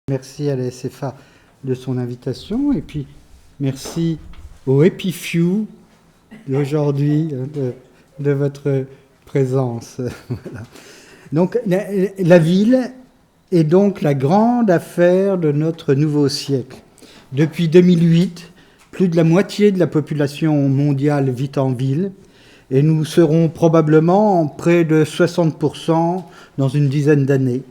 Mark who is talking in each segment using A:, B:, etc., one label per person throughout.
A: Merci à la SFA de son invitation et puis merci au EpiFew d'aujourd'hui de votre présence. Voilà. Donc la ville est donc la grande affaire de notre nouveau siècle. Depuis 2008, plus de la moitié de la population mondiale vit en ville et nous serons probablement près de 60% dans une dizaine d'années.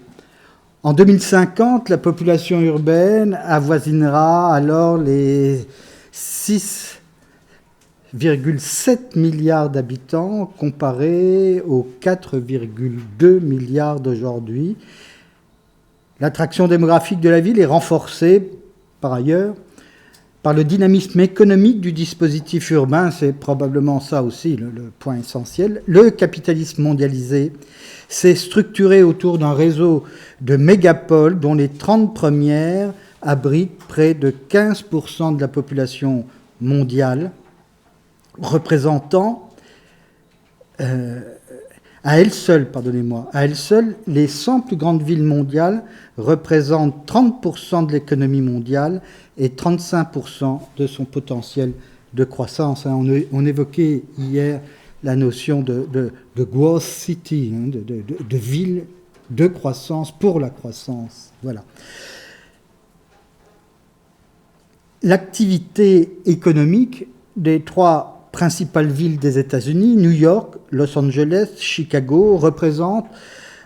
A: En 2050, la population urbaine avoisinera alors les 6,7 milliards d'habitants comparés aux 4,2 milliards d'aujourd'hui. L'attraction démographique de la ville est renforcée, par ailleurs, par le dynamisme économique du dispositif urbain, c'est probablement ça aussi le point essentiel. Le capitalisme mondialisé s'est structuré autour d'un réseau de mégapoles dont les 30 premières abritent près de 15% de la population mondiale, représentant à elles seules, les 100 plus grandes villes mondiales représentent 30% de l'économie mondiale et 35% de son potentiel de croissance. On évoquait hier la notion de growth city, de ville de croissance pour la croissance. Voilà. L'activité économique des trois principales villes des États-Unis, New York, Los Angeles, Chicago, représente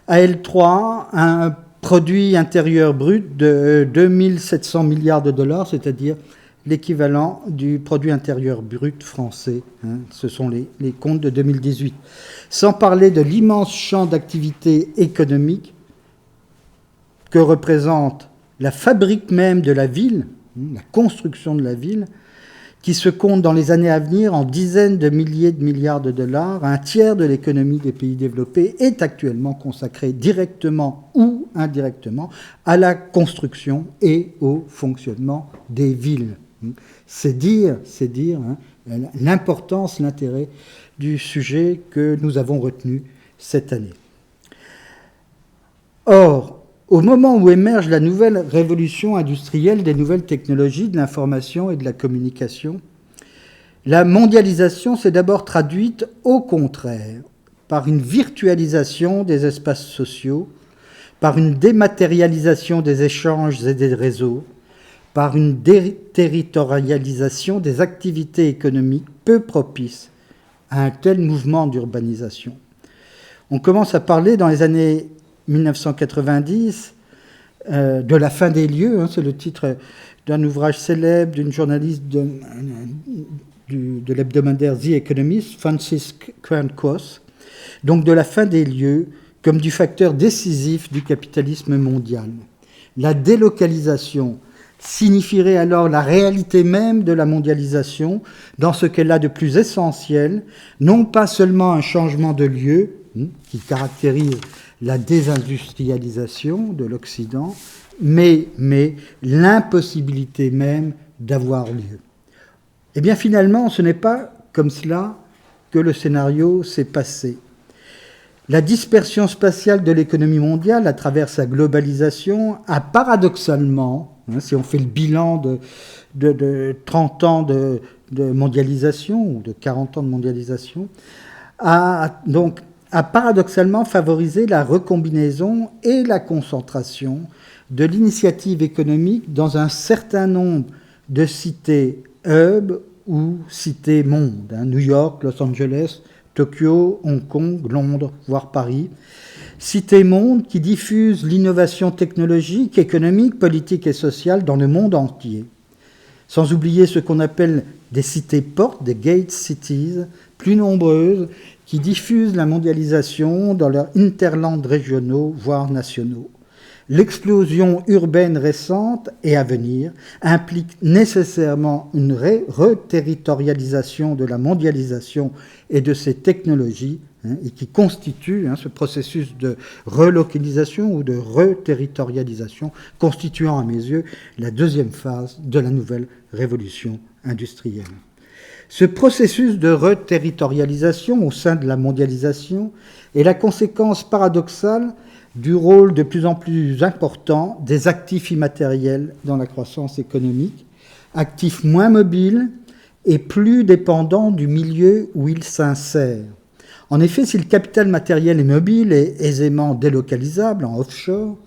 A: à elles trois un produit intérieur brut de 2700 milliards de dollars, c'est-à-dire l'équivalent du produit intérieur brut français. Ce sont les comptes de 2018. Sans parler de l'immense champ d'activité économique que représente la fabrique même de la ville, la construction de la ville, qui se compte dans les années à venir en dizaines de milliers de milliards de dollars. Un tiers de l'économie des pays développés est actuellement consacré directement ou indirectement à la construction et au fonctionnement des villes. C'est dire l'importance, l'intérêt du sujet que nous avons retenu cette année. Or, au moment où émerge la nouvelle révolution industrielle des nouvelles technologies de l'information et de la communication, la mondialisation s'est d'abord traduite au contraire par une virtualisation des espaces sociaux, par une dématérialisation des échanges et des réseaux, par une déterritorialisation des activités économiques peu propices à un tel mouvement d'urbanisation. On commence à parler dans les années 1990 de la fin des lieux, c'est le titre d'un ouvrage célèbre d'une journaliste de l'hebdomadaire The Economist, Frances Crane-Cross, donc de la fin des lieux comme du facteur décisif du capitalisme mondial. La délocalisation signifierait alors la réalité même de la mondialisation dans ce qu'elle a de plus essentiel, non pas seulement un changement de lieu qui caractérise la désindustrialisation de l'Occident, mais l'impossibilité même d'avoir lieu. Eh bien finalement, ce n'est pas comme cela que le scénario s'est passé. La dispersion spatiale de l'économie mondiale à travers sa globalisation a paradoxalement, si on fait le bilan de 30 ans de mondialisation ou de 40 ans de mondialisation, a paradoxalement favorisé la recombinaison et la concentration de l'initiative économique dans un certain nombre de cités hub ou cités monde, New York, Los Angeles, Tokyo, Hong Kong, Londres, voire Paris. Cités monde qui diffusent l'innovation technologique, économique, politique et sociale dans le monde entier. Sans oublier ce qu'on appelle des cités portes, des gate cities, plus nombreuses, qui diffusent la mondialisation dans leurs hinterlands régionaux, voire nationaux. L'explosion urbaine récente et à venir implique nécessairement une reterritorialisation de la mondialisation et de ses technologies, et qui constitue ce processus de relocalisation ou de reterritorialisation, constituant à mes yeux la deuxième phase de la nouvelle révolution industrielle. Ce processus de reterritorialisation au sein de la mondialisation est la conséquence paradoxale du rôle de plus en plus important des actifs immatériels dans la croissance économique, actifs moins mobiles et plus dépendants du milieu où ils s'insèrent. En effet, si le capital matériel est mobile et aisément délocalisable en offshore,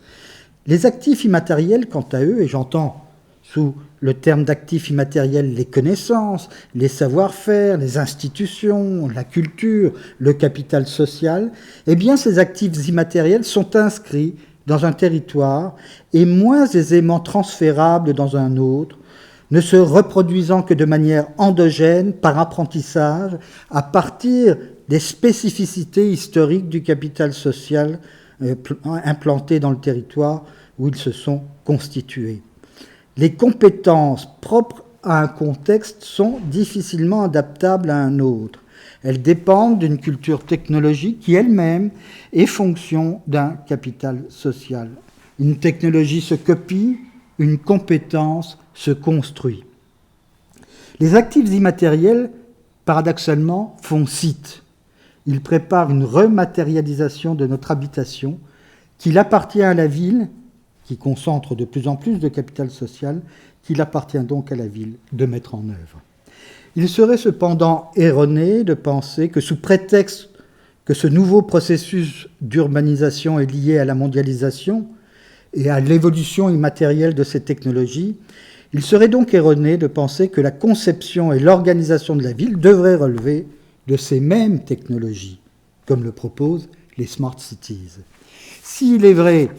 A: les actifs immatériels, quant à eux, et j'entends sous le terme d'actifs immatériels les connaissances, les savoir-faire, les institutions, la culture, le capital social, eh bien ces actifs immatériels sont inscrits dans un territoire et moins aisément transférables dans un autre, ne se reproduisant que de manière endogène par apprentissage à partir des spécificités historiques du capital social implanté dans le territoire où ils se sont constitués. Les compétences propres à un contexte sont difficilement adaptables à un autre. Elles dépendent d'une culture technologique qui elle-même est fonction d'un capital social. Une technologie se copie, une compétence se construit. Les actifs immatériels, paradoxalement, font site. Ils préparent une rematérialisation de notre habitation qu'il appartient à la ville, qui concentre de plus en plus de capital social, qu'il appartient donc à la ville de mettre en œuvre. Il serait cependant erroné de penser que sous prétexte que ce nouveau processus d'urbanisation est lié à la mondialisation et à l'évolution immatérielle de ces technologies, il serait donc erroné de penser que la conception et l'organisation de la ville devraient relever de ces mêmes technologies, comme le proposent les smart cities. S'il est vrai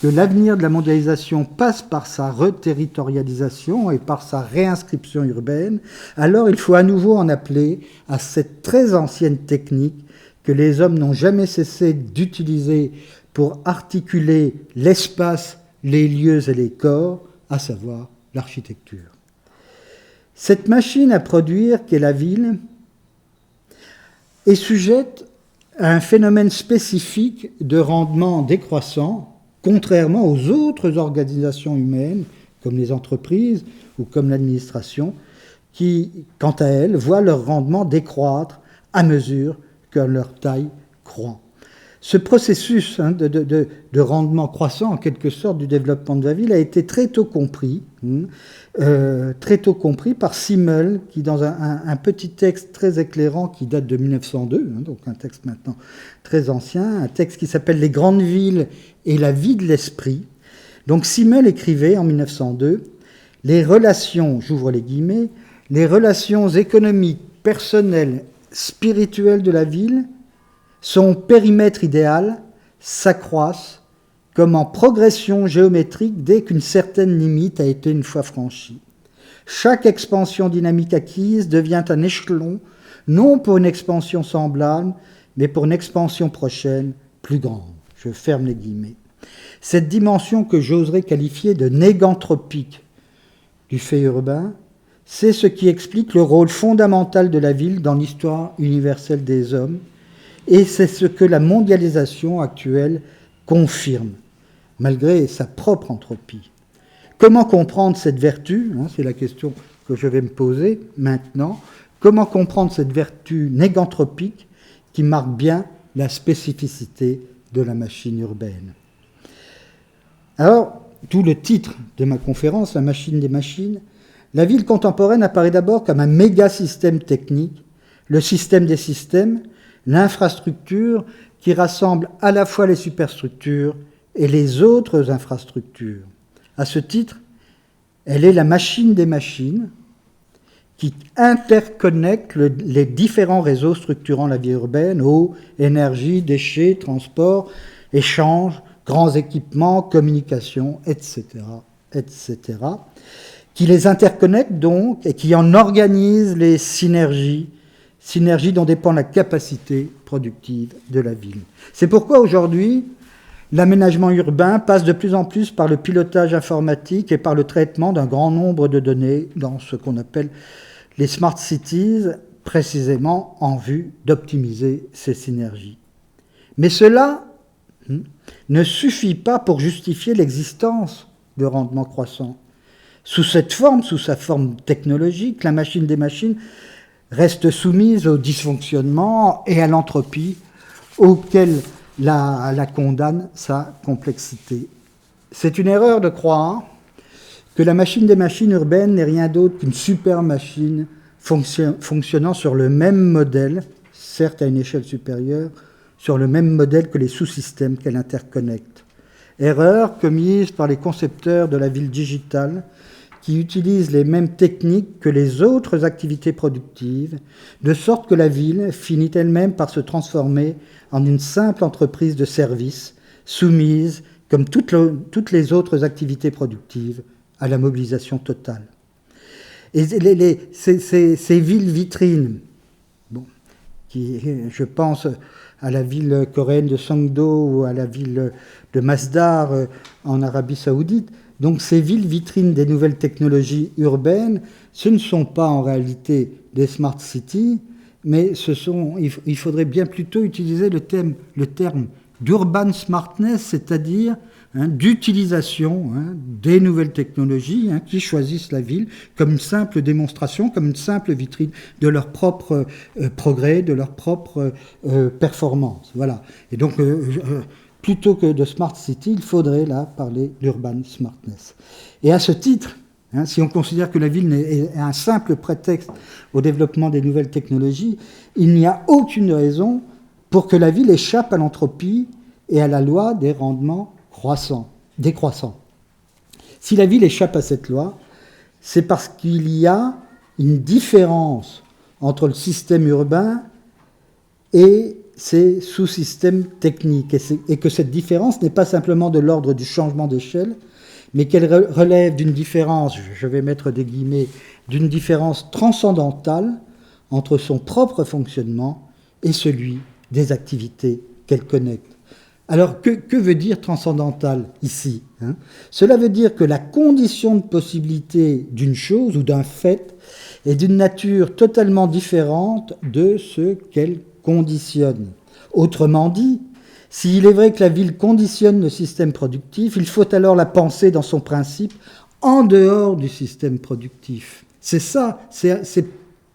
A: que l'avenir de la mondialisation passe par sa reterritorialisation et par sa réinscription urbaine, alors il faut à nouveau en appeler à cette très ancienne technique que les hommes n'ont jamais cessé d'utiliser pour articuler l'espace, les lieux et les corps, à savoir l'architecture. Cette machine à produire qu'est la ville est sujette à un phénomène spécifique de rendement décroissant, contrairement aux autres organisations humaines, comme les entreprises ou comme l'administration, qui, quant à elles, voient leur rendement décroître à mesure que leur taille croît. Ce processus de rendement croissant, en quelque sorte, du développement de la ville a été très tôt compris par Simmel, qui, dans un petit texte très éclairant qui date de 1902, donc un texte maintenant très ancien, un texte qui s'appelle « Les grandes villes et la vie de l'esprit ». Donc Simmel écrivait en 1902 « Les relations, j'ouvre les guillemets, les relations économiques, personnelles, spirituelles de la ville, son périmètre idéal s'accroissent comme en progression géométrique dès qu'une certaine limite a été une fois franchie. Chaque expansion dynamique acquise devient un échelon, non pour une expansion semblable, mais pour une expansion prochaine, plus grande. » Je ferme les guillemets. Cette dimension que j'oserais qualifier de négantropique du fait urbain, c'est ce qui explique le rôle fondamental de la ville dans l'histoire universelle des hommes, et c'est ce que la mondialisation actuelle confirme, malgré sa propre entropie. Comment comprendre cette vertu, c'est la question que je vais me poser maintenant, comment comprendre cette vertu négantropique qui marque bien la spécificité de la machine urbaine? Alors, tout le titre de ma conférence, La machine des machines, la ville contemporaine apparaît d'abord comme un méga-système technique, le système des systèmes, l'infrastructure qui rassemble à la fois les superstructures et les autres infrastructures. À ce titre, elle est la machine des machines qui interconnecte les différents réseaux structurant la vie urbaine, eau, énergie, déchets, transport, échanges, grands équipements, communications, etc., qui les interconnecte donc et qui en organise les synergies dont dépend la capacité productive de la ville. C'est pourquoi aujourd'hui, l'aménagement urbain passe de plus en plus par le pilotage informatique et par le traitement d'un grand nombre de données dans ce qu'on appelle les smart cities, précisément en vue d'optimiser ces synergies. Mais cela ne suffit pas pour justifier l'existence de rendements croissants. Sous sa forme technologique, la machine des machines reste soumise au dysfonctionnement et à l'entropie auquel la condamne sa complexité. C'est une erreur de croire que la machine des machines urbaines n'est rien d'autre qu'une super machine fonctionnant sur le même modèle, certes à une échelle supérieure, sur le même modèle que les sous-systèmes qu'elle interconnecte. Erreur commise par les concepteurs de la ville digitale qui utilisent les mêmes techniques que les autres activités productives, de sorte que la ville finit elle-même par se transformer en une simple entreprise de services, soumise, comme toutes les autres activités productives, à la mobilisation totale. Et ces villes vitrines, je pense à la ville coréenne de Songdo ou à la ville de Masdar en Arabie Saoudite, donc ces villes vitrines des nouvelles technologies urbaines, ce ne sont pas en réalité des smart cities, mais il faudrait bien plutôt utiliser le terme d'urban smartness, c'est-à-dire d'utilisation des nouvelles technologies qui choisissent la ville comme une simple démonstration, comme une simple vitrine de leur propre progrès, de leur propre performance. Voilà. Et donc, plutôt que de smart city, il faudrait là parler d'urban smartness. Et à ce titre, si on considère que la ville est un simple prétexte au développement des nouvelles technologies, il n'y a aucune raison pour que la ville échappe à l'entropie et à la loi des rendements décroissants. Si la ville échappe à cette loi, c'est parce qu'il y a une différence entre le système urbain et ses sous-systèmes techniques, et que cette différence n'est pas simplement de l'ordre du changement d'échelle, mais qu'elle relève d'une différence, je vais mettre des guillemets, d'une différence transcendantale entre son propre fonctionnement et celui des activités qu'elle connecte. Alors, que veut dire transcendantal ici Cela veut dire que la condition de possibilité d'une chose ou d'un fait est d'une nature totalement différente de ce qu'elle conditionne. Autrement dit, s'il est vrai que la ville conditionne le système productif, il faut alors la penser dans son principe en dehors du système productif. C'est ça, c'est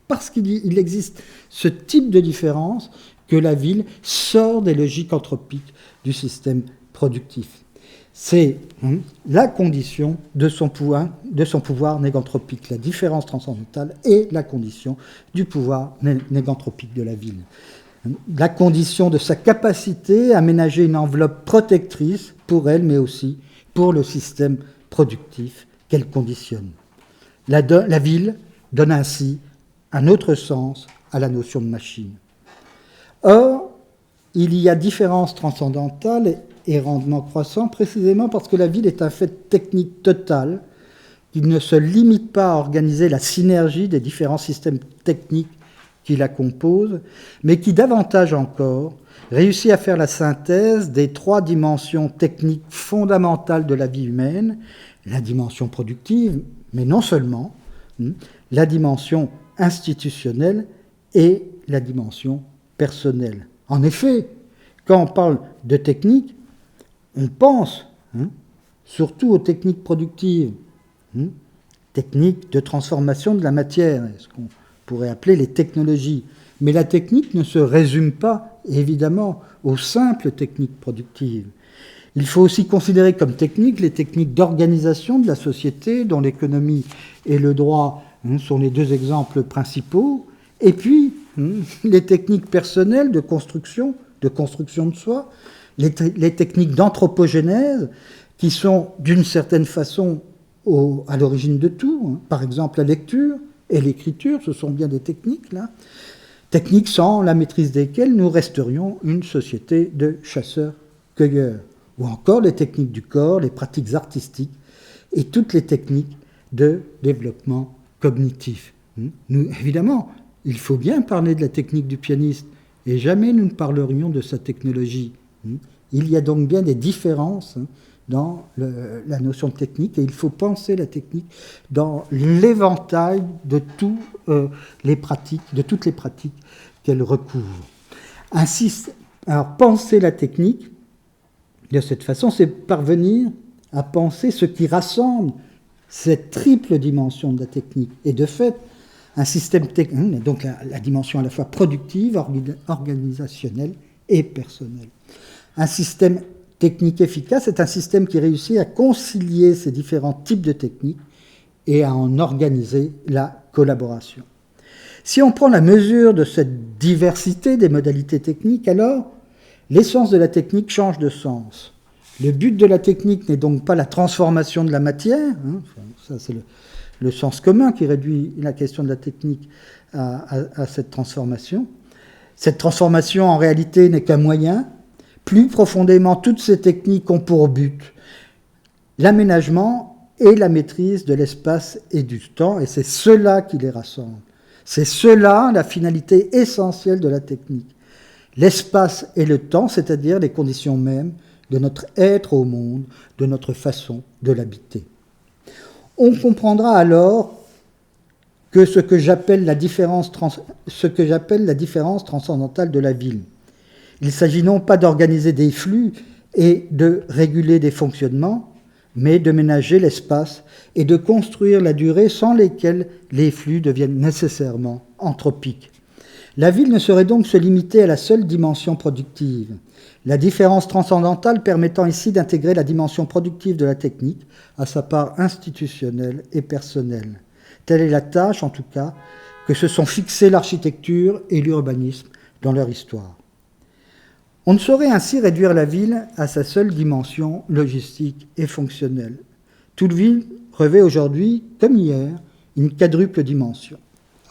A: parce qu'il existe ce type de différence que la ville sort des logiques anthropiques du système productif. C'est la condition de son pouvoir néganthropique, la différence transcendantale est la condition du pouvoir néganthropique de la ville. La condition de sa capacité à ménager une enveloppe protectrice pour elle, mais aussi pour le système productif qu'elle conditionne. La ville donne ainsi un autre sens à la notion de machine. Or, il y a différence transcendantale et rendement croissant précisément parce que la ville est un fait technique total qui ne se limite pas à organiser la synergie des différents systèmes techniques qui la composent, mais qui davantage encore réussit à faire la synthèse des trois dimensions techniques fondamentales de la vie humaine, la dimension productive, mais non seulement, la dimension institutionnelle et la dimension personnelle. En effet, quand on parle de technique, on pense surtout aux techniques productives, techniques de transformation de la matière, ce qu'on pourrait appeler les technologies. Mais la technique ne se résume pas, évidemment, aux simples techniques productives. Il faut aussi considérer comme techniques les techniques d'organisation de la société, dont l'économie et le droit sont les deux exemples principaux, et puis les techniques personnelles de construction de soi, les techniques d'anthropogénèse, qui sont d'une certaine façon à l'origine de tout. Par exemple, la lecture et l'écriture, ce sont bien des techniques, là. Techniques sans la maîtrise desquelles nous resterions une société de chasseurs-cueilleurs. Ou encore les techniques du corps, les pratiques artistiques et toutes les techniques de développement cognitif. Évidemment, il faut bien parler de la technique du pianiste, et jamais nous ne parlerions de sa technologie. Il y a donc bien des différences dans la notion de technique, et il faut penser la technique dans l'éventail de toutes les pratiques qu'elle recouvre. Ainsi, alors penser la technique de cette façon, c'est parvenir à penser ce qui rassemble cette triple dimension de la technique. Et de fait, un système technique, donc la dimension à la fois productive, organisationnelle et personnelle. Un système technique efficace est un système qui réussit à concilier ces différents types de techniques et à en organiser la collaboration. Si on prend la mesure de cette diversité des modalités techniques, alors l'essence de la technique change de sens. Le but de la technique n'est donc pas la transformation de la matière, ça c'est le sens commun qui réduit la question de la technique à cette transformation. Cette transformation, en réalité, n'est qu'un moyen. Plus profondément, toutes ces techniques ont pour but l'aménagement et la maîtrise de l'espace et du temps, et c'est cela qui les rassemble. C'est cela la finalité essentielle de la technique. L'espace et le temps, c'est-à-dire les conditions mêmes de notre être au monde, de notre façon de l'habiter. On comprendra alors que ce que j'appelle la différence transcendantale de la ville. Il s'agit non pas d'organiser des flux et de réguler des fonctionnements, mais de ménager l'espace et de construire la durée sans lesquelles les flux deviennent nécessairement anthropiques. La ville ne saurait donc se limiter à la seule dimension productive. La différence transcendantale permettant ici d'intégrer la dimension productive de la technique à sa part institutionnelle et personnelle. Telle est la tâche, en tout cas, que se sont fixées l'architecture et l'urbanisme dans leur histoire. On ne saurait ainsi réduire la ville à sa seule dimension logistique et fonctionnelle. Toute ville revêt aujourd'hui, comme hier, une quadruple dimension.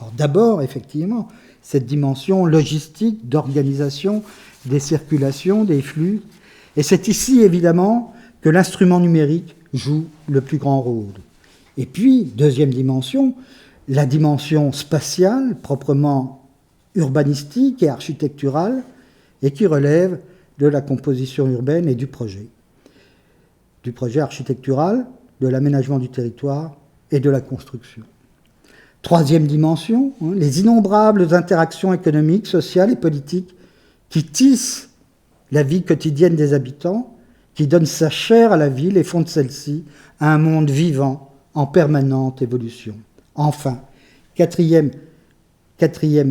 A: Alors d'abord, effectivement, cette dimension logistique d'organisation des circulations, des flux, et c'est ici, évidemment, que l'instrument numérique joue le plus grand rôle. Et puis, deuxième dimension, la dimension spatiale, proprement urbanistique et architecturale, et qui relève de la composition urbaine et du projet architectural, de l'aménagement du territoire et de la construction. Troisième dimension, les innombrables interactions économiques, sociales et politiques qui tissent la vie quotidienne des habitants, qui donnent sa chair à la ville et font de celle-ci un monde vivant en permanente évolution. Enfin, quatrième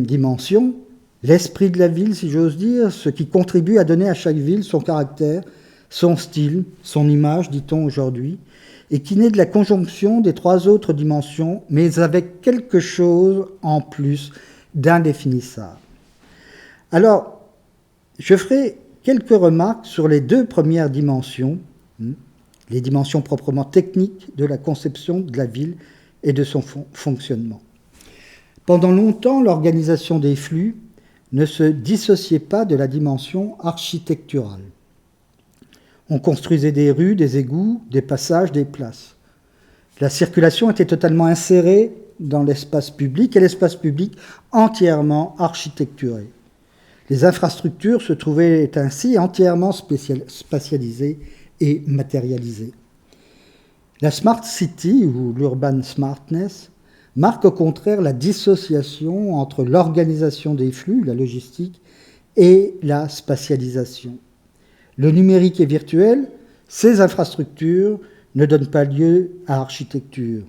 A: dimension, l'esprit de la ville, si j'ose dire, ce qui contribue à donner à chaque ville son caractère, son style, son image, dit-on aujourd'hui, et qui naît de la conjonction des trois autres dimensions, mais avec quelque chose en plus d'indéfinissable. Alors, je ferai quelques remarques sur les deux premières dimensions, les dimensions proprement techniques de la conception de la ville et de son fonctionnement. Pendant longtemps, l'organisation des flux ne se dissociait pas de la dimension architecturale. On construisait des rues, des égouts, des passages, des places. La circulation était totalement insérée dans l'espace public et l'espace public entièrement architecturé. Les infrastructures se trouvaient ainsi entièrement spatialisées et matérialisées. La Smart City, ou l'Urban Smartness, marque au contraire la dissociation entre l'organisation des flux, la logistique, et la spatialisation. Le numérique est virtuel, ces infrastructures ne donnent pas lieu à architecture.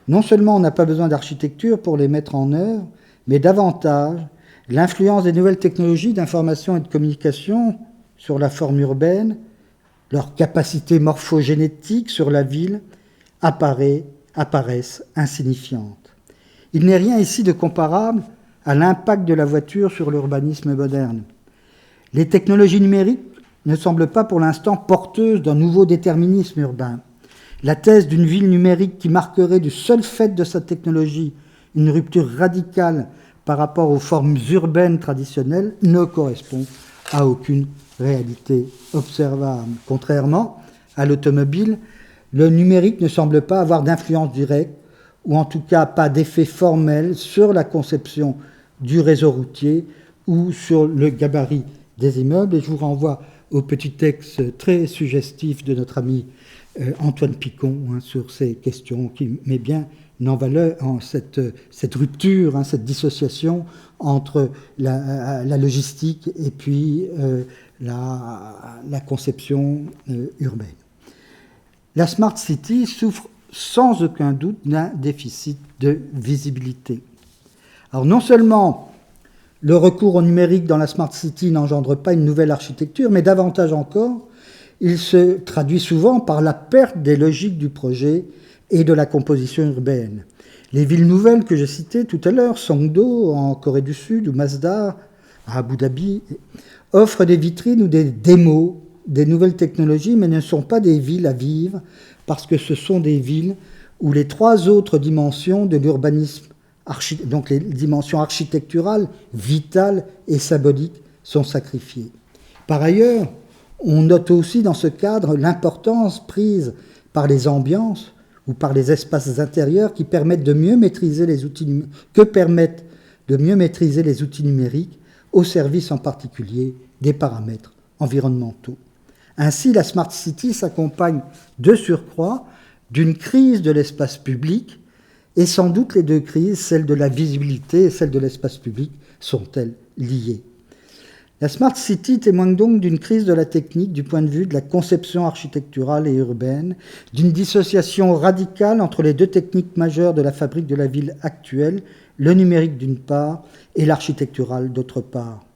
A: Non seulement on n'a pas besoin d'architecture pour les mettre en œuvre, mais davantage, l'influence des nouvelles technologies d'information et de communication sur la forme urbaine, leur capacité morphogénétique sur la ville, apparaissent insignifiantes. Il n'est rien ici de comparable à l'impact de la voiture sur l'urbanisme moderne. Les technologies numériques ne semblent pas pour l'instant porteuses d'un nouveau déterminisme urbain. La thèse d'une ville numérique qui marquerait du seul fait de sa technologie une rupture radicale par rapport aux formes urbaines traditionnelles ne correspond à aucune réalité observable. Contrairement à l'automobile, le numérique ne semble pas avoir d'influence directe, ou en tout cas pas d'effet formel sur la conception du réseau routier ou sur le gabarit des immeubles. Et je vous renvoie au petit texte très suggestif de notre ami Antoine Picon sur ces questions, qui met bien en valeur cette rupture, cette dissociation entre la logistique et puis la conception urbaine. La Smart City souffre sans aucun doute d'un déficit de visibilité. Alors non seulement le recours au numérique dans la Smart City n'engendre pas une nouvelle architecture, mais davantage encore, il se traduit souvent par la perte des logiques du projet et de la composition urbaine. Les villes nouvelles que j'ai citées tout à l'heure, Songdo en Corée du Sud ou Masdar à Abu Dhabi, offrent des vitrines ou des démos des nouvelles technologies, mais ne sont pas des villes à vivre, parce que ce sont des villes où les trois autres dimensions de l'urbanisme, donc les dimensions architecturales, vitales et symboliques, sont sacrifiées. Par ailleurs, on note aussi dans ce cadre l'importance prise par les ambiances ou par les espaces intérieurs qui permettent de mieux maîtriser les outils numériques au service en particulier des paramètres environnementaux. Ainsi, la Smart City s'accompagne de surcroît d'une crise de l'espace public, et sans doute les deux crises, celle de la visibilité et celle de l'espace public, sont-elles liées. La Smart City témoigne donc d'une crise de la technique du point de vue de la conception architecturale et urbaine, d'une dissociation radicale entre les deux techniques majeures de la fabrique de la ville actuelle, le numérique d'une part et l'architectural d'autre part.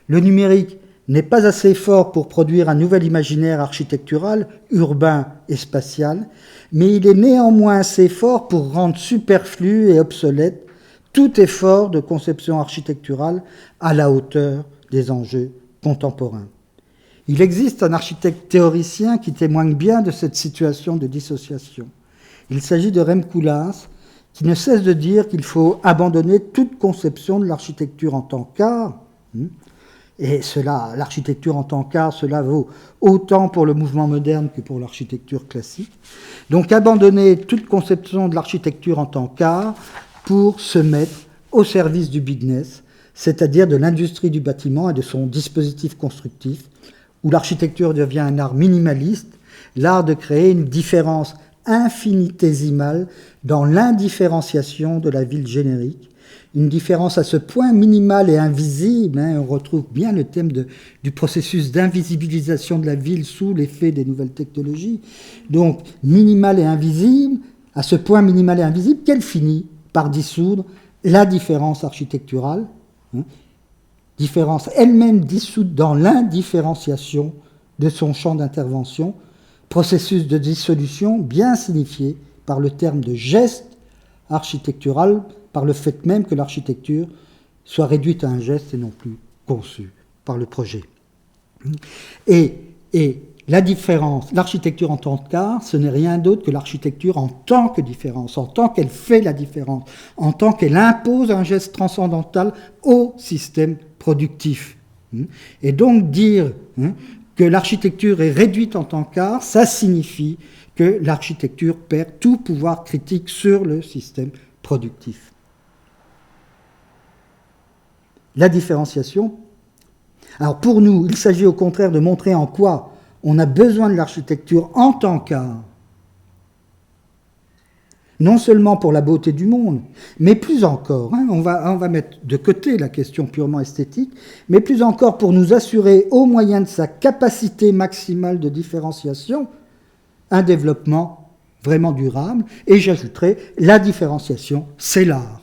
A: Le numérique n'est pas assez fort pour produire un nouvel imaginaire architectural, urbain et spatial, mais il est néanmoins assez fort pour rendre superflu et obsolète tout effort de conception architecturale à la hauteur des enjeux contemporains. Il existe un architecte théoricien qui témoigne bien de cette situation de dissociation. Il s'agit de Rem Koolhaas, qui ne cesse de dire qu'il faut abandonner toute conception de l'architecture en tant qu'art. Et cela, l'architecture en tant qu'art, cela vaut autant pour le mouvement moderne que pour l'architecture classique. Donc abandonner toute conception de l'architecture en tant qu'art pour se mettre au service du business, c'est-à-dire de l'industrie du bâtiment et de son dispositif constructif, où l'architecture devient un art minimaliste, l'art de créer une différence infinitésimale dans l'indifférenciation de la ville générique, une différence à ce point minimale et invisible, on retrouve bien le thème du processus d'invisibilisation de la ville sous l'effet des nouvelles technologies, donc minimale et invisible, à ce point minimal et invisible qu'elle finit par dissoudre la différence architecturale, différence elle-même dissoute dans l'indifférenciation de son champ d'intervention, processus de dissolution bien signifié par le terme de geste architectural, par le fait même que l'architecture soit réduite à un geste et non plus conçue par le projet. Et la différence, l'architecture en tant qu'art, ce n'est rien d'autre que l'architecture en tant que différence, en tant qu'elle fait la différence, en tant qu'elle impose un geste transcendantal au système productif. Et donc dire que l'architecture est réduite en tant qu'art, ça signifie que l'architecture perd tout pouvoir critique sur le système productif. La différenciation. Alors pour nous, il s'agit au contraire de montrer en quoi on a besoin de l'architecture en tant qu'art. Non seulement pour la beauté du monde, mais plus encore, on va mettre de côté la question purement esthétique, mais plus encore pour nous assurer, au moyen de sa capacité maximale de différenciation, un développement vraiment durable. Et j'ajouterai, la différenciation, c'est l'art.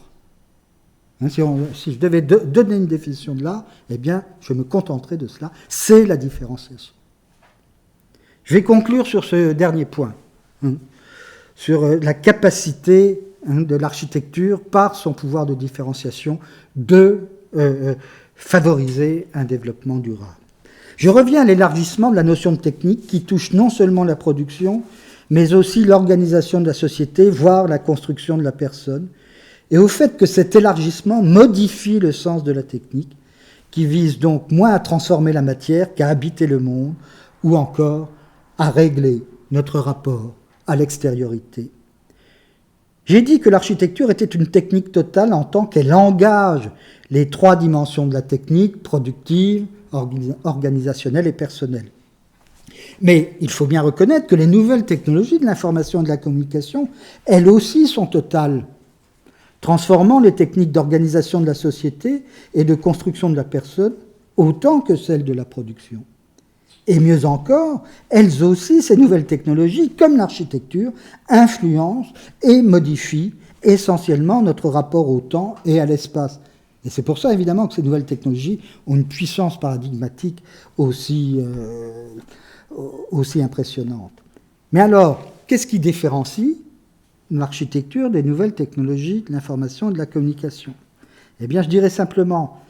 A: Si je devais donner une définition de l'art, eh bien, je me contenterai de cela. C'est la différenciation. Je vais conclure sur ce dernier point, sur la capacité de l'architecture, par son pouvoir de différenciation, de favoriser un développement durable. Je reviens à l'élargissement de la notion de technique qui touche non seulement la production, mais aussi l'organisation de la société, voire la construction de la personne, et au fait que cet élargissement modifie le sens de la technique, qui vise donc moins à transformer la matière qu'à habiter le monde, ou encore à régler notre rapport à l'extériorité. J'ai dit que l'architecture était une technique totale en tant qu'elle engage les trois dimensions de la technique, productive, organisationnelle et personnelle. Mais il faut bien reconnaître que les nouvelles technologies de l'information et de la communication, elles aussi sont totales, transformant les techniques d'organisation de la société et de construction de la personne autant que celles de la production. Et mieux encore, elles aussi, ces nouvelles technologies, comme l'architecture, influencent et modifient essentiellement notre rapport au temps et à l'espace. Et c'est pour ça, évidemment, que ces nouvelles technologies ont une puissance paradigmatique aussi impressionnante. Mais alors, qu'est-ce qui différencie l'architecture des nouvelles technologies de l'information et de la communication? Eh bien, je dirais simplement,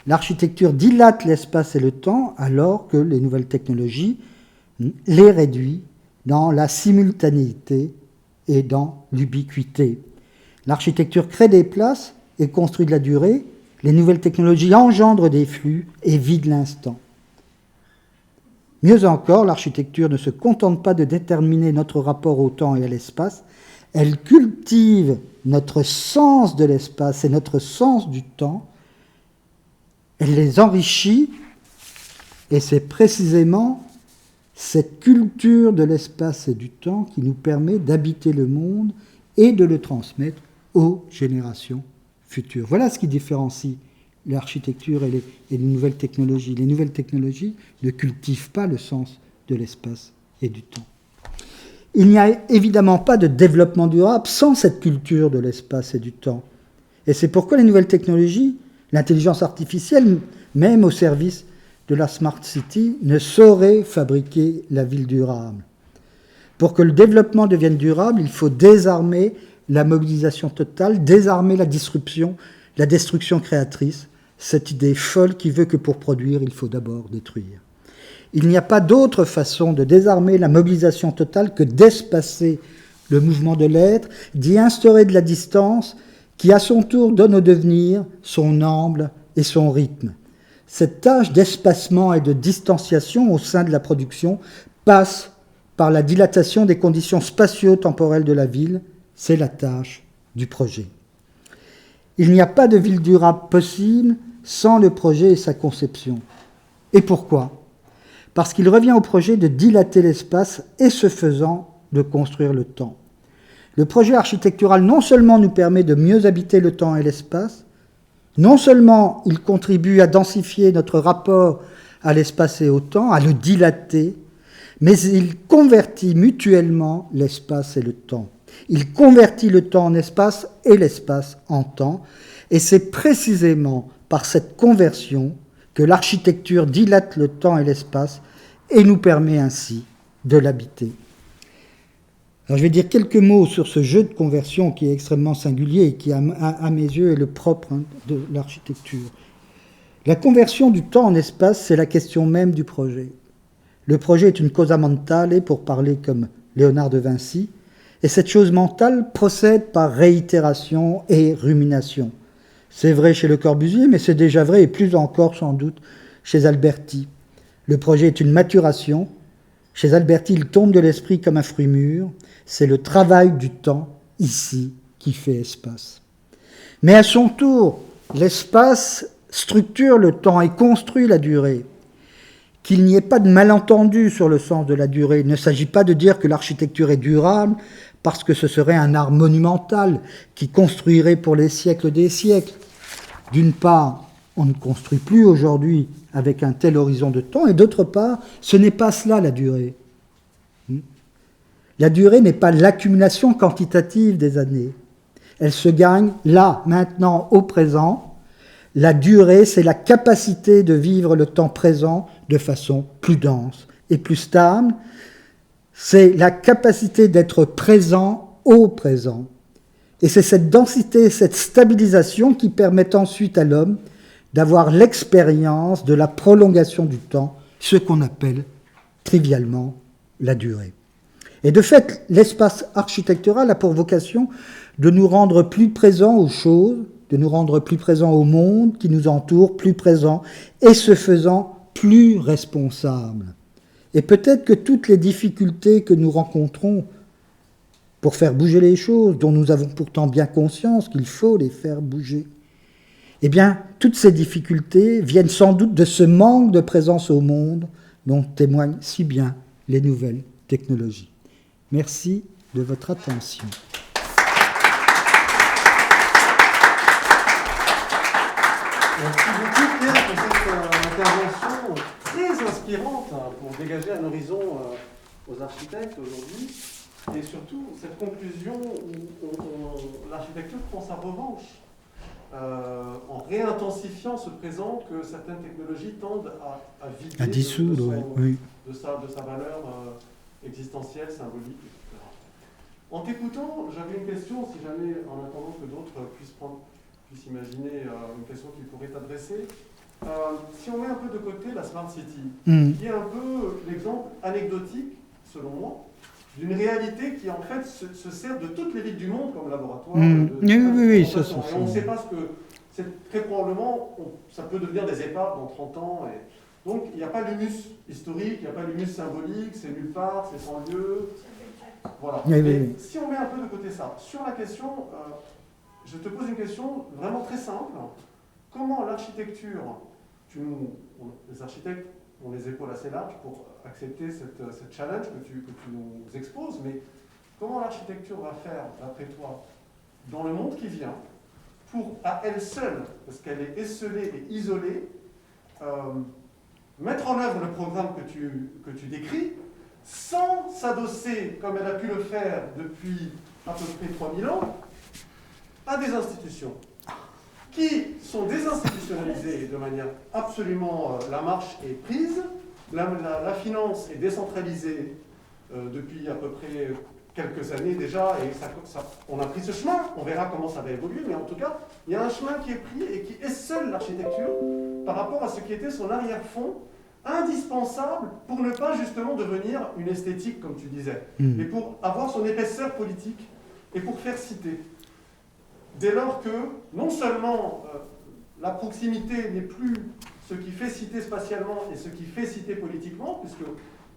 A: l'architecture dilate l'espace et le temps, alors que les nouvelles technologies les réduit dans la simultanéité et dans l'ubiquité. L'architecture crée des places et construit de la durée. Les nouvelles technologies engendrent des flux et vident l'instant. Mieux encore, l'architecture ne se contente pas de déterminer notre rapport au temps et à l'espace, elle cultive notre sens de l'espace et notre sens du temps, elle les enrichit, et c'est précisément cette culture de l'espace et du temps qui nous permet d'habiter le monde et de le transmettre aux générations futures. Voilà ce qui différencie l'architecture et les nouvelles technologies. Les nouvelles technologies ne cultivent pas le sens de l'espace et du temps. Il n'y a évidemment pas de développement durable sans cette culture de l'espace et du temps. Et c'est pourquoi les nouvelles technologies, l'intelligence artificielle, même au service de la Smart City, ne sauraient fabriquer la ville durable. Pour que le développement devienne durable, il faut désarmer la mobilisation totale, désarmer la destruction créatrice, cette idée folle qui veut que pour produire, il faut d'abord détruire. Il n'y a pas d'autre façon de désarmer la mobilisation totale que d'espacer le mouvement de l'être, d'y instaurer de la distance qui, à son tour, donne au devenir son amble et son rythme. Cette tâche d'espacement et de distanciation au sein de la production passe par la dilatation des conditions spatio-temporelles de la ville. C'est la tâche du projet. Il n'y a pas de ville durable possible sans le projet et sa conception. Et pourquoi ? Parce qu'il revient au projet de dilater l'espace et, ce faisant, de construire le temps. Le projet architectural non seulement nous permet de mieux habiter le temps et l'espace, non seulement il contribue à densifier notre rapport à l'espace et au temps, à le dilater, mais il convertit mutuellement l'espace et le temps. Il convertit le temps en espace et l'espace en temps, et c'est précisément par cette conversion que l'architecture dilate le temps et l'espace et nous permet ainsi de l'habiter. Alors je vais dire quelques mots sur ce jeu de conversion qui est extrêmement singulier et qui, à mes yeux, est le propre de l'architecture. La conversion du temps en espace, c'est la question même du projet. Le projet est une cosa mentale, pour parler comme Léonard de Vinci, et cette chose mentale procède par réitération et rumination. C'est vrai chez Le Corbusier, mais c'est déjà vrai, et plus encore sans doute, chez Alberti. Le projet est une maturation. Chez Alberti, il tombe de l'esprit comme un fruit mûr. C'est le travail du temps, ici, qui fait espace. Mais à son tour, l'espace structure le temps et construit la durée. Qu'il n'y ait pas de malentendu sur le sens de la durée. Il ne s'agit pas de dire que l'architecture est durable parce que ce serait un art monumental qui construirait pour les siècles des siècles. D'une part, on ne construit plus aujourd'hui avec un tel horizon de temps, et d'autre part, ce n'est pas cela la durée. La durée n'est pas l'accumulation quantitative des années. Elle se gagne là, maintenant, au présent. La durée, c'est la capacité de vivre le temps présent de façon plus dense et plus stable. C'est la capacité d'être présent au présent. Et c'est cette densité, cette stabilisation qui permettent ensuite à l'homme d'avoir l'expérience de la prolongation du temps, ce qu'on appelle trivialement la durée. Et de fait, l'espace architectural a pour vocation de nous rendre plus présents aux choses, de nous rendre plus présents au monde qui nous entoure, plus présents, et ce faisant plus responsables. Et peut-être que toutes les difficultés que nous rencontrons pour faire bouger les choses, dont nous avons pourtant bien conscience qu'il faut les faire bouger, eh bien, toutes ces difficultés viennent sans doute de ce manque de présence au monde dont témoignent si bien les nouvelles technologies. Merci de votre attention.
B: Merci beaucoup Pierre pour cette intervention très inspirante pour dégager un horizon aux architectes aujourd'hui. Et surtout, cette conclusion où l'architecture prend sa revanche en réintensifiant ce présent que certaines technologies tendent à vider
A: à dissoudre,
B: de sa valeur existentielle, symbolique, etc. En t'écoutant, j'avais une question, si jamais, en attendant que d'autres puissent imaginer une question qu'ils pourraient t'adresser. Si on met un peu de côté la Smart City, qui est un peu l'exemple anecdotique, selon moi, d'une réalité qui en fait se sert de toutes les villes du monde comme laboratoire.
A: Oui, ça.
B: Et on ne sait pas ce que... C'est très probablement, ça peut devenir des épaves dans 30 ans. Et donc il n'y a pas l'humus historique, il n'y a pas l'humus symbolique, c'est nulle part, c'est sans lieu. Voilà.
A: Oui.
B: Si on met un peu de côté ça, sur la question, je te pose une question vraiment très simple. Comment l'architecture, les architectes ont les épaules assez larges pour accepter cette challenge que tu nous exposes, mais comment l'architecture va faire, d'après toi, dans le monde qui vient, pour, à elle seule, parce qu'elle est esselée et isolée, mettre en œuvre le programme que tu décris, sans s'adosser, comme elle a pu le faire depuis à peu près 3000 ans, à des institutions qui sont désinstitutionnalisées de manière absolument... la marche est prise, la finance est décentralisée depuis à peu près quelques années déjà, et on a pris ce chemin, on verra comment ça va évoluer, mais en tout cas, il y a un chemin qui est pris et qui est seul l'architecture par rapport à ce qui était son arrière-fond, indispensable pour ne pas justement devenir une esthétique, comme tu disais, et pour avoir son épaisseur politique, et pour faire citer. Dès lors que, non seulement la proximité n'est plus ce qui fait citer spatialement et ce qui fait citer politiquement, puisque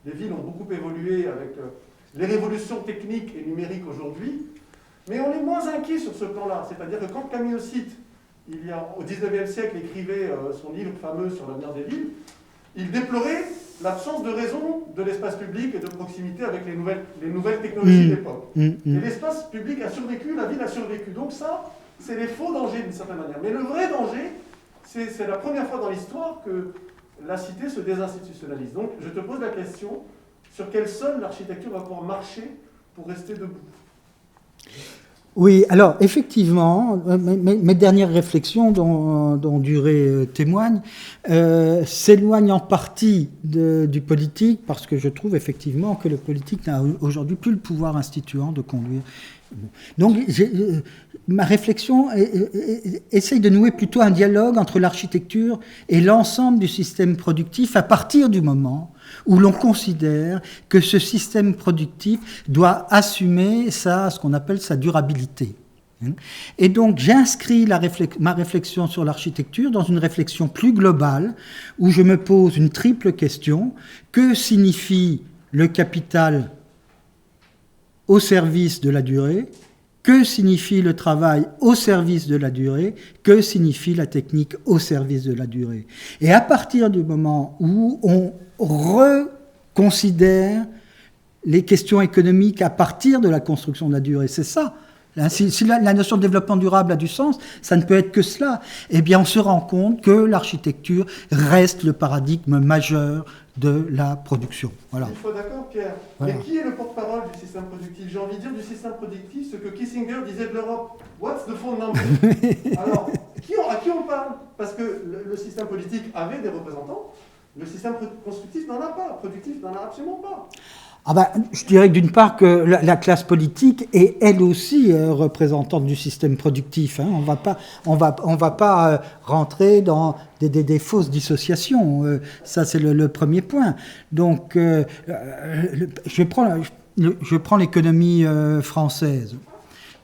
B: les villes ont beaucoup évolué avec les révolutions techniques et numériques aujourd'hui, mais on est moins inquiet sur ce plan-là. C'est-à-dire que quand Camille Ossite, au XIXe siècle, écrivait son livre fameux sur l'avenir des villes, il déplorait l'absence de raison de l'espace public et de proximité avec les nouvelles technologies de l'époque. Et l'espace public a survécu, la ville a survécu. Donc ça, c'est les faux dangers d'une certaine manière. Mais le vrai danger, c'est la première fois dans l'histoire que la cité se désinstitutionnalise. Donc je te pose la question, sur quel sol l'architecture va pouvoir marcher pour rester debout ?
A: Oui, alors effectivement, mes dernières réflexions dont Duret témoigne s'éloignent en partie du politique, parce que je trouve effectivement que le politique n'a aujourd'hui plus le pouvoir instituant de conduire. Donc ma réflexion essaye de nouer plutôt un dialogue entre l'architecture et l'ensemble du système productif à partir du moment où l'on considère que ce système productif doit assumer ce qu'on appelle sa durabilité. Et donc j'inscris ma réflexion sur l'architecture dans une réflexion plus globale où je me pose une triple question. Que signifie le capital au service de la durée? Que signifie le travail au service de la durée? Que signifie la technique au service de la durée? Et à partir du moment où on reconsidère les questions économiques à partir de la construction de la durée, c'est ça. Si la notion de développement durable a du sens, ça ne peut être que cela. Eh bien, on se rend compte que l'architecture reste le paradigme majeur de la production. Voilà.
B: Une fois d'accord, Pierre. Voilà. Mais qui est le porte-parole du système productif? J'ai envie de dire du système productif ce que Kissinger disait de l'Europe. What's the phone number? Alors, à qui on parle? Parce que le système politique avait des représentants, le système constructif n'en a pas, productif n'en a absolument pas.
A: Ah ben, je dirais que d'une part que la classe politique est elle aussi représentante du système productif. Hein. On va pas rentrer dans des fausses dissociations. Ça c'est le premier point. Donc je prends l'économie française,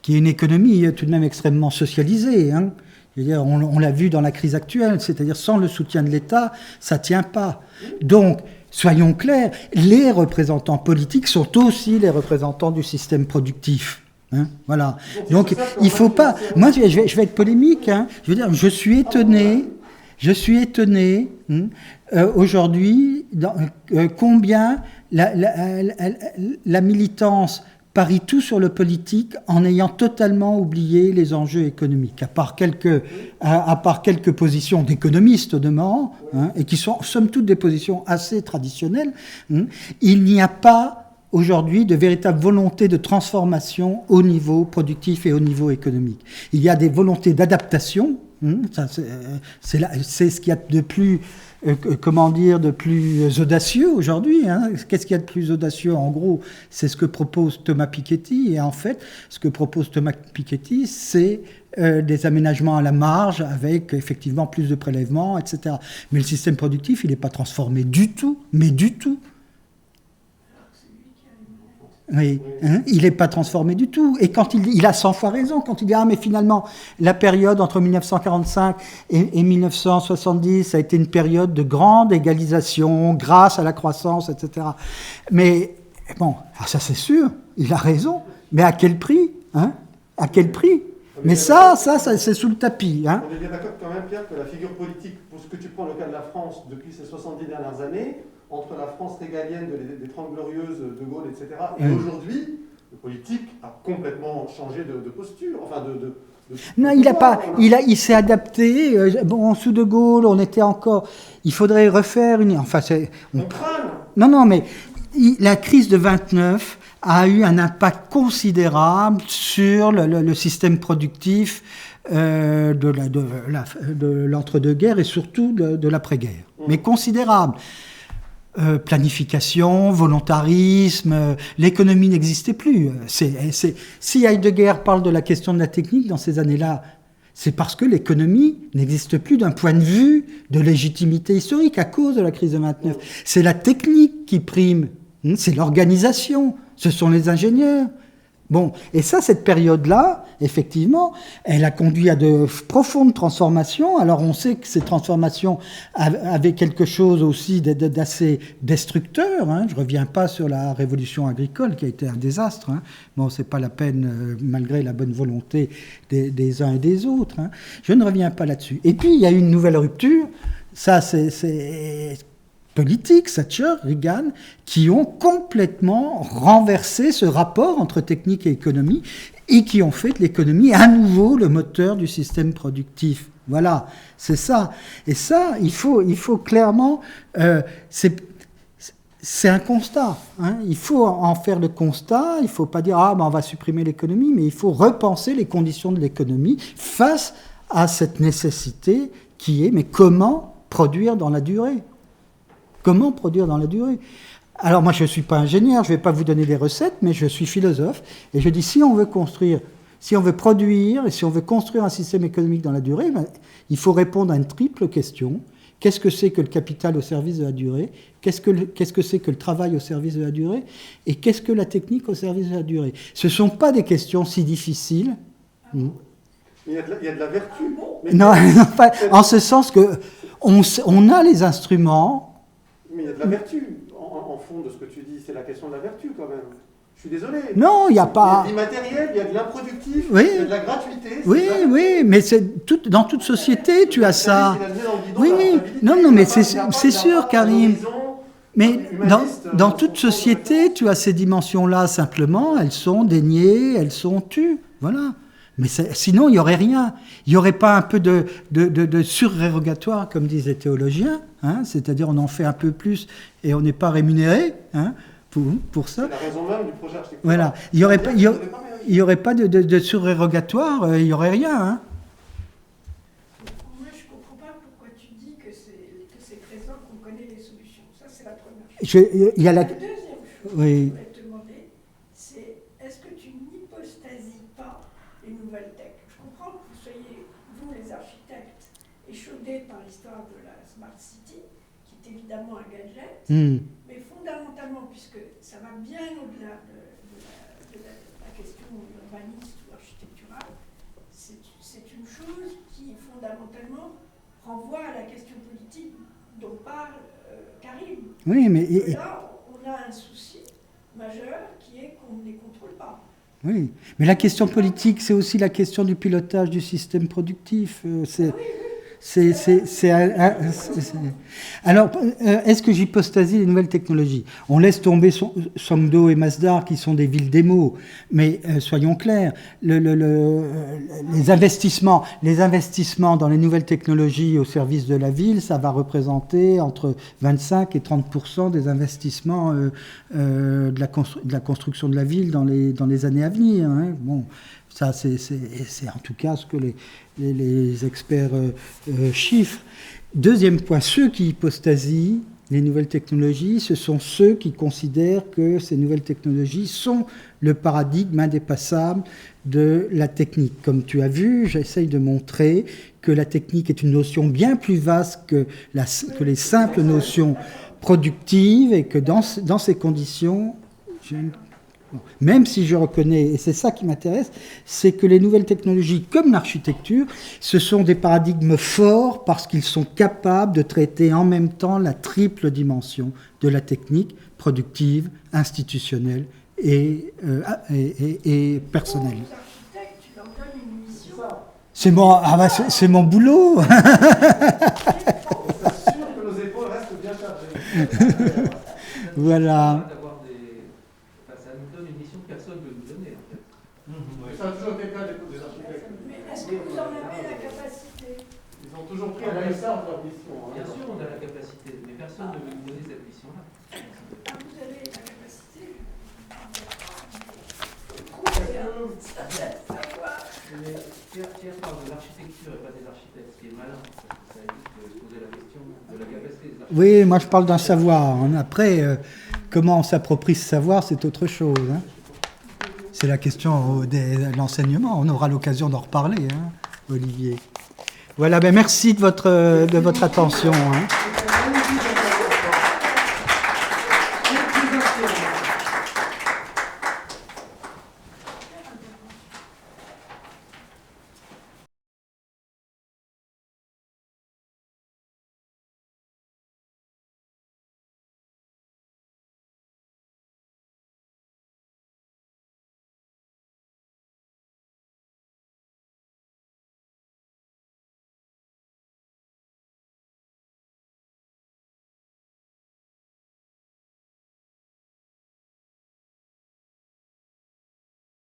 A: qui est une économie tout de même extrêmement socialisée. Hein. Je veux dire, on l'a vu dans la crise actuelle, c'est-à-dire sans le soutien de l'État, ça tient pas. Donc soyons clairs, les représentants politiques sont aussi les représentants du système productif. Hein, voilà. Donc, il faut pas... Moi, je vais être polémique. Hein, je veux dire, je suis étonné aujourd'hui combien la militance parie tout sur le politique en ayant totalement oublié les enjeux économiques, à part quelques positions d'économistes au demeurant, hein, et qui sont somme toute des positions assez traditionnelles, hein, il n'y a pas aujourd'hui de véritable volonté de transformation au niveau productif et au niveau économique. Il y a des volontés d'adaptation, c'est ce qu'il y a de plus, de plus audacieux aujourd'hui. Qu'est-ce qu'il y a de plus audacieux? En gros, c'est ce que propose Thomas Piketty. Et en fait, ce que propose Thomas Piketty, c'est des aménagements à la marge avec effectivement plus de prélèvements, etc. Mais le système productif, il n'est pas transformé du tout, mais du tout. Oui, il n'est pas transformé du tout. Et quand il a 100 fois raison, quand il dit « Ah, mais finalement, la période entre 1945 et 1970 a été une période de grande égalisation grâce à la croissance, etc. » Mais, bon, ça c'est sûr, il a raison. Mais à quel prix, À quel prix? Mais ça, c'est sous le tapis.
B: On est bien d'accord quand même, Pierre, que la figure politique, pour ce que tu prends le cas de la France depuis ces 70 dernières années, entre la France régalienne des 30 glorieuses, de Gaulle, etc., et aujourd'hui, le politique a complètement changé de posture, enfin
A: non, il s'est adapté. Sous de Gaulle, on était encore... Il faudrait refaire une... Enfin,
B: on crâne.
A: Non, mais la crise de 29 a eu un impact considérable sur le système productif de l'entre-deux-guerres et surtout de l'après-guerre. Mais considérable. Planification, volontarisme, l'économie n'existait plus. Si Heidegger parle de la question de la technique dans ces années-là, c'est parce que l'économie n'existe plus d'un point de vue de légitimité historique à cause de la crise de 29. C'est la technique qui prime, c'est l'organisation, ce sont les ingénieurs. Bon, et ça, cette période-là, effectivement, elle a conduit à de profondes transformations. Alors, on sait que ces transformations avaient quelque chose aussi d'assez destructeur. Je ne reviens pas sur la révolution agricole qui a été un désastre. Bon, c'est pas la peine, malgré la bonne volonté des uns et des autres. Je ne reviens pas là-dessus. Et puis, il y a eu une nouvelle rupture. Ça, c'est politiques, Thatcher, Reagan, qui ont complètement renversé ce rapport entre technique et économie et qui ont fait de l'économie à nouveau le moteur du système productif. Voilà, c'est ça. Et ça, il faut clairement... c'est un constat. Il faut en faire le constat. Il ne faut pas dire « Ah, on va supprimer l'économie », mais il faut repenser les conditions de l'économie face à cette nécessité qui est « Mais comment produire dans la durée ?» Comment produire dans la durée? Alors moi, je ne suis pas ingénieur, je ne vais pas vous donner des recettes, mais je suis philosophe. Et je dis, si on veut construire, si on veut produire, et si on veut construire un système économique dans la durée, il faut répondre à une triple question. Qu'est-ce que c'est que le capital au service de la durée? Qu'est-ce que c'est que le travail au service de la durée? Et qu'est-ce que la technique au service de la durée? Ce ne sont pas des questions si difficiles.
B: Il y a de la vertu.
A: Non, pas, en ce sens qu'on a les instruments.
B: Mais il y a de la vertu, en fond de ce que tu dis, c'est la question de la vertu quand même. Je suis désolé.
A: Non, il n'y a pas...
B: Il y a de l'immatériel, il y a de l'improductif,
A: oui.
B: il y a de la gratuité.
A: Oui, mais dans toute société, tu as ça. Oui, non, mais c'est sûr, Karim. Mais dans toute société, tu as ces dimensions-là, simplement, elles sont déniées, elles sont tues. Voilà. Mais sinon, il n'y aurait rien. Il n'y aurait pas un peu de surrérogatoire, comme disent les théologiens, c'est-à-dire on en fait un peu plus et on n'est pas rémunéré pour ça.
B: C'est la raison même du projet architectural.
A: Voilà. Il n'y aurait pas de surrérogatoire, il n'y aurait rien.
C: Moi, je ne comprends pas pourquoi tu dis que c'est présent, qu'on connaît les solutions. Ça, c'est la première chose. La deuxième chose que je voulais te demander, c'est est-ce que tu n'hypostasies pas les nouvelles tech? Je comprends que vous soyez, vous les architectes, échaudés par l'histoire de la Smart City, qui est évidemment un gadget, mais fondamentalement, puisque ça va bien au-delà de la question urbaniste ou architecturale, c'est une chose qui fondamentalement renvoie à la question politique dont parle Karim.
A: Oui, mais...
C: Là, on a un souci majeur qui est qu'on ne les contrôle pas.
A: Oui, mais la question politique, c'est aussi la question du pilotage du système productif. Alors, est-ce que j'hypostasie les nouvelles technologies? On laisse tomber Songdo et Masdar, qui sont des villes démos, mais soyons clairs, les investissements dans les nouvelles technologies au service de la ville, ça va représenter entre 25 et 30% des investissements de la construction de la ville dans les années à venir. Hein. Bon, ça, c'est en tout cas ce que les experts chiffrent. Deuxième point, ceux qui hypostasient les nouvelles technologies, ce sont ceux qui considèrent que ces nouvelles technologies sont le paradigme indépassable de la technique. Comme tu as vu, j'essaye de montrer que la technique est une notion bien plus vaste que les simples notions productives, et que dans ces conditions, même si je reconnais, et c'est ça qui m'intéresse, c'est que les nouvelles technologies, comme l'architecture, ce sont des paradigmes forts parce qu'ils sont capables de traiter en même temps la triple dimension de la technique productive, institutionnelle et personnelle. C'est mon boulot.
B: On s'assure que nos épaules restent bien chargées.
A: Voilà.
B: Ça a toujours été le cas des architectes.
C: Mais est-ce que vous en avez la capacité?
B: Ils ont toujours pris à la charge leur mission. Hein.
D: Bien sûr, on a la capacité, mais personne ne veut nous donner cette mission-là.
C: Ah, vous avez la capacité?
D: Pierre parle de l'architecture et pas des architectes, ce qui est malin, parce que ça évite de se poser la question de la capacité des architectes.
A: Oui, moi je parle d'un savoir. Après, comment on s'approprie ce savoir, c'est autre chose. Hein. C'est la question de l'enseignement. On aura l'occasion d'en reparler, hein, Olivier. Voilà, merci de votre attention. Hein.